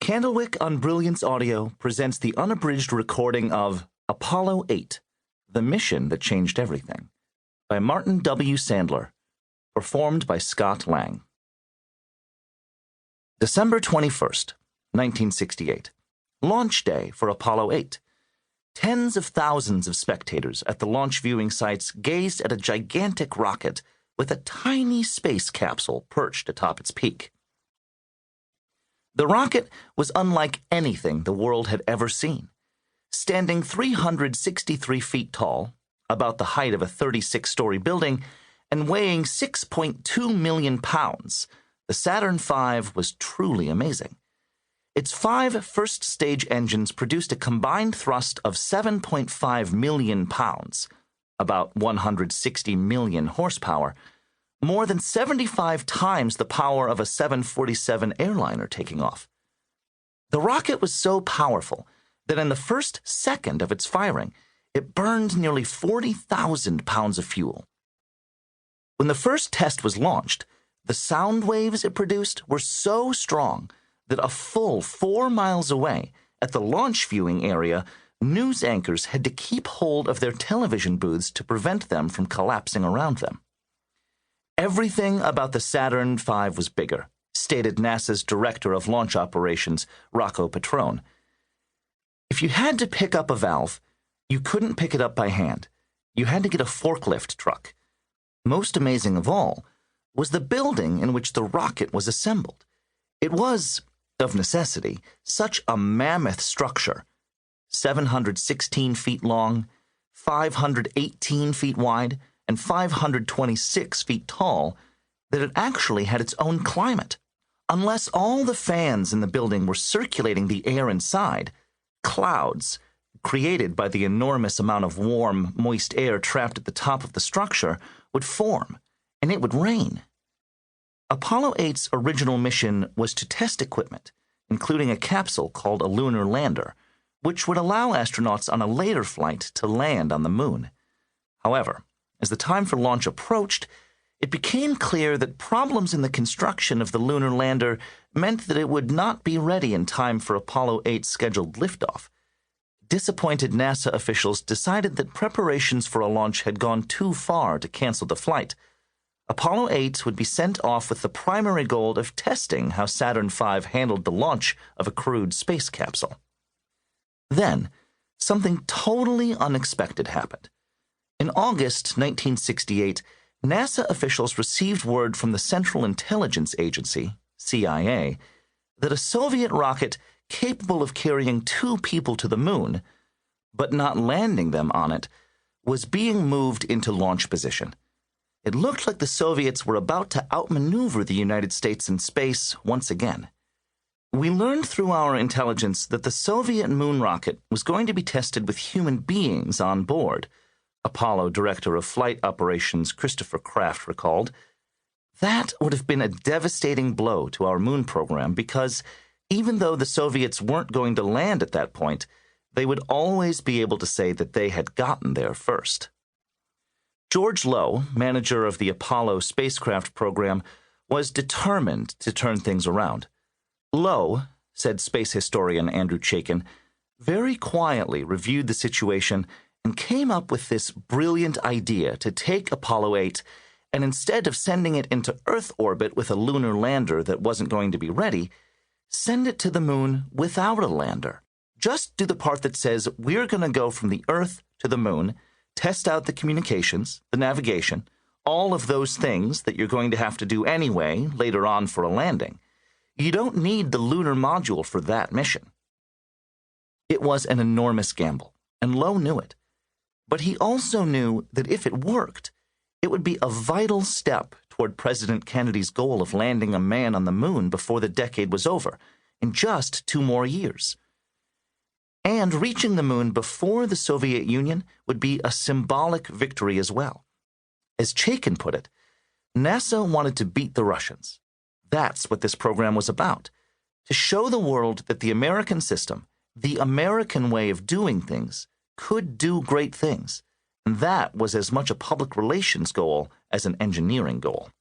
Candlewick on Brilliance Audio presents the unabridged recording of Apollo 8, The Mission That Changed Everything, by Martin W. Sandler, performed by Scott Lange. December 21st, 1968, launch day for Apollo 8. Tens of thousands of spectators at the launch viewing sites gazed at a gigantic rocket with a tiny space capsule perched atop its peak. The rocket was unlike anything the world had ever seen. Standing 363 feet tall, about the height of a 36-story building, and weighing 6.2 million pounds, the Saturn V was truly amazing. Its 5 first-stage engines produced a combined thrust of 7.5 million pounds, about 160 million horsepower, more than 75 times the power of a 747 airliner taking off. The rocket was so powerful that in the first second of its firing, it burned nearly 40,000 pounds of fuel. When the first test was launched, the sound waves it produced were so strong that a full 4 miles away, at the launch viewing area, news anchors had to keep hold of their television booths to prevent them from collapsing around them. Everything about the Saturn V was bigger, stated NASA's Director of Launch Operations, Rocco Petrone. If you had to pick up a valve, you couldn't pick it up by hand. You had to get a forklift truck. Most amazing of all was the building in which the rocket was assembled. It was, of necessity, such a mammoth structure, 716 feet long, 518 feet wide, and 526 feet tall, that it actually had its own climate. Unless all the fans in the building were circulating the air inside, clouds, created by the enormous amount of warm, moist air trapped at the top of the structure, would form, and it would rain. Apollo 8's original mission was to test equipment, including a capsule called a lunar lander, which would allow astronauts on a later flight to land on the moon. However, as the time for launch approached, it became clear that problems in the construction of the lunar lander meant that it would not be ready in time for Apollo 8's scheduled liftoff. Disappointed NASA officials decided that preparations for a launch had gone too far to cancel the flight. Apollo 8 would be sent off with the primary goal of testing how Saturn V handled the launch of a crewed space capsule. Then, something totally unexpected happened. In August 1968, NASA officials received word from the Central Intelligence Agency, CIA, that a Soviet rocket capable of carrying 2 people to the moon, but not landing them on it, was being moved into launch position. It looked like the Soviets were about to outmaneuver the United States in space once again. We learned through our intelligence that the Soviet moon rocket was going to be tested with human beings on board, Apollo Director of Flight Operations Christopher Kraft recalled. That would have been a devastating blow to our moon program because, even though the Soviets weren't going to land at that point, they would always be able to say that they had gotten there first. George Low, manager of the Apollo spacecraft program, was determined to turn things around. Low, said space historian Andrew Chaikin, very quietly reviewed the situation and came up with this brilliant idea to take Apollo 8 and instead of sending it into Earth orbit with a lunar lander that wasn't going to be ready, send it to the moon without a lander. Just do the part that says we're going to go from the Earth to the moon, test out the communications, the navigation, all of those things that you're going to have to do anyway later on for a landing. You don't need the lunar module for that mission. It was an enormous gamble, and Low knew it. But he also knew that if it worked, it would be a vital step toward President Kennedy's goal of landing a man on the moon before the decade was over, in just 2 more years. And reaching the moon before the Soviet Union would be a symbolic victory as well. As Chaikin put it, NASA wanted to beat the Russians. That's what this program was about, to show the world that the American system, the American way of doing things, could do great things, and that was as much a public relations goal as an engineering goal.